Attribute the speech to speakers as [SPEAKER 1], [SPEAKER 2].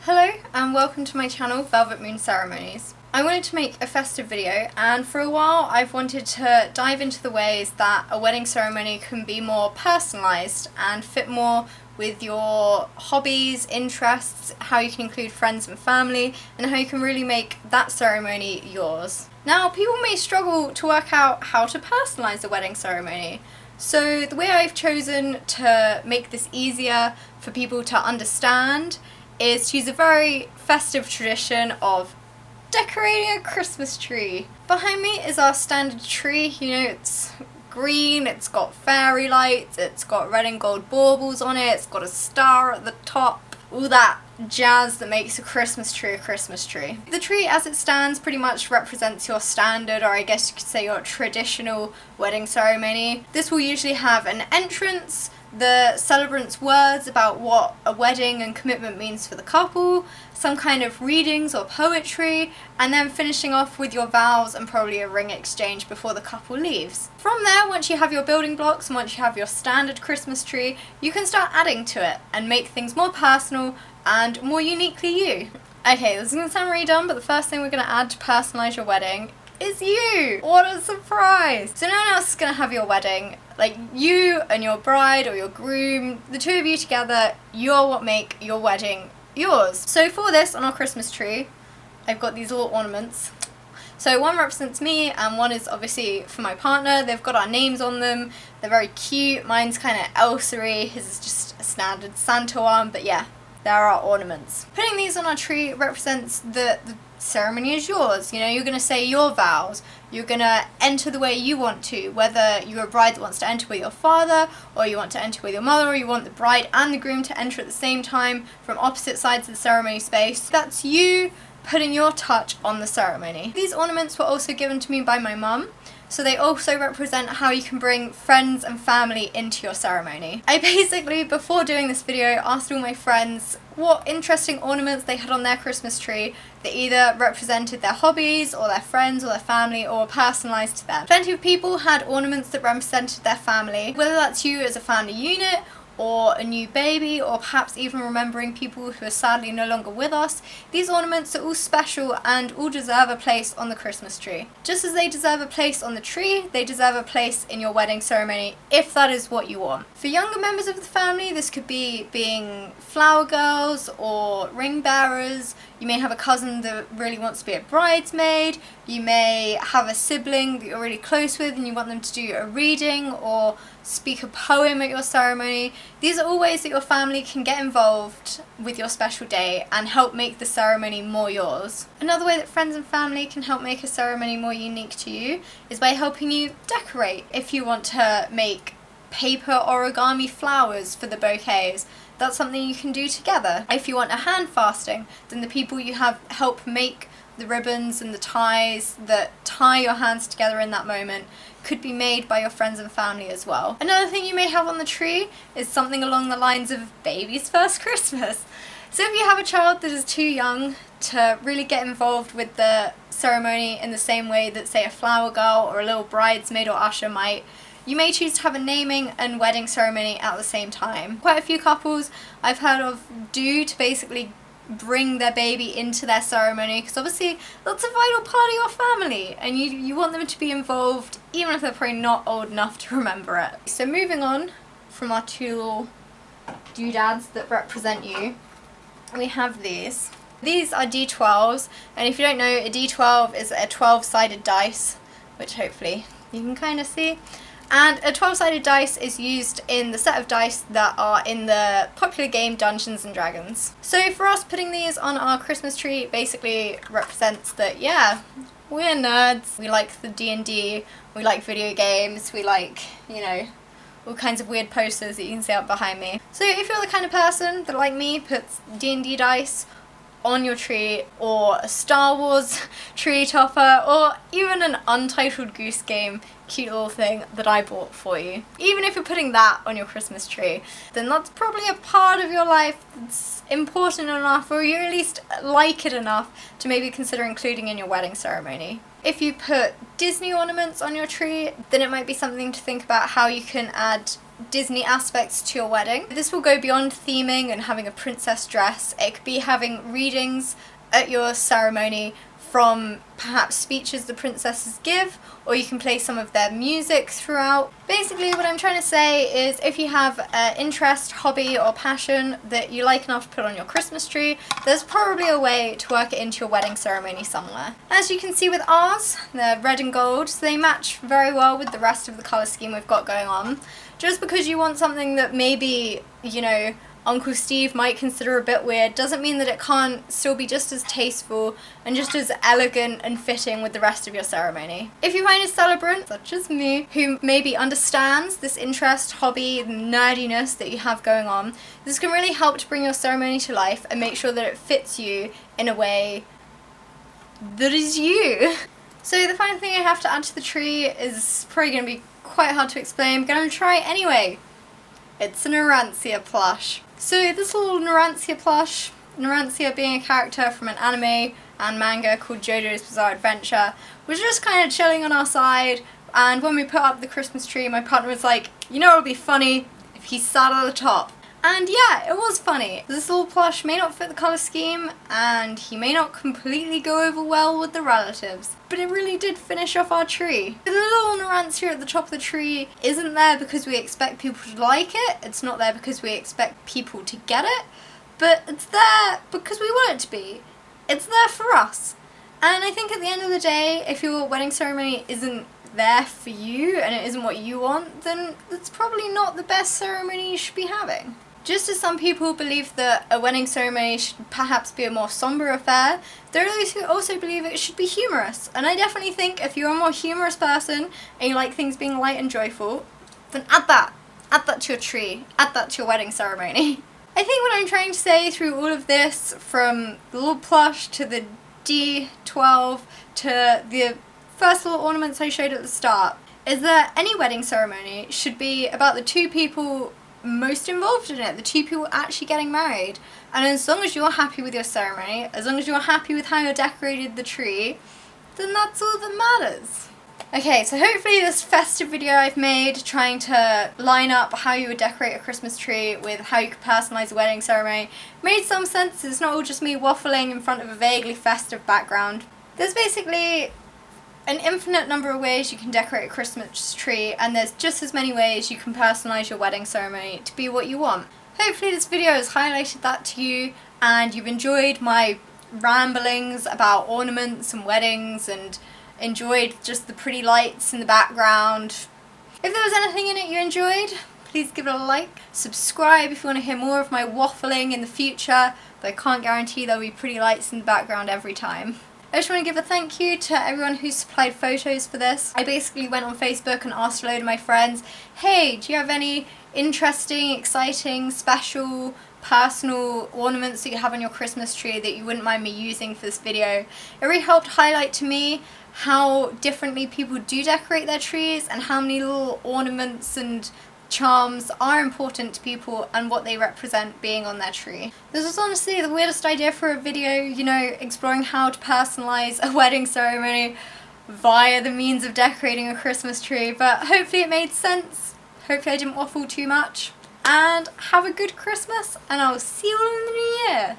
[SPEAKER 1] Hello and welcome to my channel, Velvet Moon Ceremonies. I wanted to make a festive video, and for a while I've wanted to dive into the ways that a wedding ceremony can be more personalised and fit more with your hobbies, interests, how you can include friends and family, and how you can really make that ceremony yours. Now, people may struggle to work out how to personalise a wedding ceremony. So the way I've chosen to make this easier for people to understand is to use a very festive tradition of decorating a Christmas tree. Behind me is our standard tree. You know, it's green, it's got fairy lights, it's got red and gold baubles on it, it's got a star at the top, all that jazz that makes a Christmas tree a Christmas tree. The tree as it stands pretty much represents your standard, or I guess you could say your traditional wedding ceremony. This will usually have an entrance, the celebrant's words about what a wedding and commitment means for the couple, some kind of readings or poetry, and then finishing off with your vows and probably a ring exchange before the couple leaves. From there, once you have your building blocks and once you have your standard Christmas tree, you can start adding to it and make things more personal and more uniquely you. Okay, this is going to sound really dumb, but the first thing we're going to add to personalise your wedding is you! What a surprise! So no one else is going to have your wedding. Like, you and your bride or your groom, the two of you together, you're what make your wedding yours. So for this, on our Christmas tree, I've got these little ornaments. So one represents me and one is obviously for my partner. They've got our names on them. They're very cute. Mine's kind of Elsa-y. His is just a standard Santa one, but yeah, there are our ornaments. Putting these on our tree represents the ceremony is yours. You know, you're going to say your vows. You're going to enter the way you want to, whether you're a bride that wants to enter with your father, or you want to enter with your mother, or you want the bride and the groom to enter at the same time from opposite sides of the ceremony space. That's you putting your touch on the ceremony. These ornaments were also given to me by my mum. So they also represent how you can bring friends and family into your ceremony. I basically, before doing this video, asked all my friends what interesting ornaments they had on their Christmas tree that either represented their hobbies or their friends or their family or were personalised to them. Plenty of people had ornaments that represented their family, whether that's you as a family unit or a new baby, or perhaps even remembering people who are sadly no longer with us. These ornaments are all special and all deserve a place on the Christmas tree. Just as they deserve a place on the tree, they deserve a place in your wedding ceremony, if that is what you want. For younger members of the family, this could be being flower girls or ring bearers. You may have a cousin that really wants to be a bridesmaid. You may have a sibling that you're really close with and you want them to do a reading or speak a poem at your ceremony. These are all ways that your family can get involved with your special day and help make the ceremony more yours. Another way that friends and family can help make a ceremony more unique to you is by helping you decorate. If you want to make paper origami flowers for the bouquets, that's something you can do together. If you want a hand fasting, then the people you have help make the ribbons and the ties that tie your hands together in that moment could be made by your friends and family as well. Another thing you may have on the tree is something along the lines of baby's first Christmas. So if you have a child that is too young to really get involved with the ceremony in the same way that, say, a flower girl or a little bridesmaid or usher might, you may choose to have a naming and wedding ceremony at the same time. Quite a few couples I've heard of do to basically bring their baby into their ceremony, because obviously that's a vital part of your family and you want them to be involved even if they're probably not old enough to remember it. So moving on from our two little doodads that represent you, we have these. These are D12s, and if you don't know, a D12 is a 12-sided dice, which hopefully you can kind of see. And a 12-sided dice is used in the set of dice that are in the popular game Dungeons and Dragons. So for us, putting these on our Christmas tree basically represents that, yeah, we're nerds. We like the D&D, we like video games, we like, you know, all kinds of weird posters that you can see up behind me. So if you're the kind of person that, like me, puts D&D dice on your tree, or a Star Wars tree topper, or even an Untitled Goose Game cute little thing that I bought for you. Even if you're putting that on your Christmas tree, then that's probably a part of your life that's important enough, or you at least like it enough to maybe consider including in your wedding ceremony. If you put Disney ornaments on your tree, then it might be something to think about how you can add Disney aspects to your wedding. This will go beyond theming and having a princess dress. It could be having readings at your ceremony from perhaps speeches the princesses give, or you can play some of their music throughout. Basically what I'm trying to say is if you have an interest, hobby or passion that you like enough to put on your Christmas tree, there's probably a way to work it into your wedding ceremony somewhere. As you can see with ours, they're red and gold, so they match very well with the rest of the colour scheme we've got going on. Just because you want something that maybe, you know, Uncle Steve might consider a bit weird doesn't mean that it can't still be just as tasteful and just as elegant and fitting with the rest of your ceremony. If you find a celebrant, such as me, who maybe understands this interest, hobby, nerdiness that you have going on, this can really help to bring your ceremony to life and make sure that it fits you in a way that is you. So the final thing I have to add to the tree is probably going to be quite hard to explain, but I'm going to try it anyway. It's an Narancia plush. So this little Narancia plush, Narancia being a character from an anime and manga called JoJo's Bizarre Adventure, was just kind of chilling on our side, and when we put up the Christmas tree my partner was like, you know, it'll be funny if he sat at the top. And yeah, it was funny. This little plush may not fit the colour scheme and he may not completely go over well with the relatives, but it really did finish off our tree. The little Narancia at the top of the tree isn't there because we expect people to like it, it's not there because we expect people to get it, but it's there because we want it to be. It's there for us. And I think at the end of the day, if your wedding ceremony isn't there for you and it isn't what you want, then it's probably not the best ceremony you should be having. Just as some people believe that a wedding ceremony should perhaps be a more somber affair, there are those who also believe it should be humorous. And I definitely think if you're a more humorous person and you like things being light and joyful, then add that. Add that to your tree. Add that to your wedding ceremony. I think what I'm trying to say through all of this, from the little plush to the D12 to the first little ornaments I showed at the start, is that any wedding ceremony should be about the two people most involved in it, the two people actually getting married. And as long as you're happy with your ceremony, as long as you're happy with how you decorated the tree, then that's all that matters. Okay, so hopefully this festive video I've made trying to line up how you would decorate a Christmas tree with how you could personalise a wedding ceremony made some sense. It's not all just me waffling in front of a vaguely festive background. There's basically an infinite number of ways you can decorate a Christmas tree, and there's just as many ways you can personalise your wedding ceremony to be what you want. Hopefully this video has highlighted that to you and you've enjoyed my ramblings about ornaments and weddings and enjoyed just the pretty lights in the background. If there was anything in it you enjoyed, please give it a like. Subscribe if you want to hear more of my waffling in the future, but I can't guarantee there'll be pretty lights in the background every time. I just want to give a thank you to everyone who supplied photos for this. I basically went on Facebook and asked a load of my friends, hey, do you have any interesting, exciting, special, personal ornaments that you have on your Christmas tree that you wouldn't mind me using for this video? It really helped highlight to me how differently people do decorate their trees and how many little ornaments and charms are important to people and what they represent being on their tree. This was honestly the weirdest idea for a video, you know, exploring how to personalise a wedding ceremony via the means of decorating a Christmas tree, but hopefully it made sense. Hopefully I didn't waffle too much. And have a good Christmas, and I'll see you all in the new year!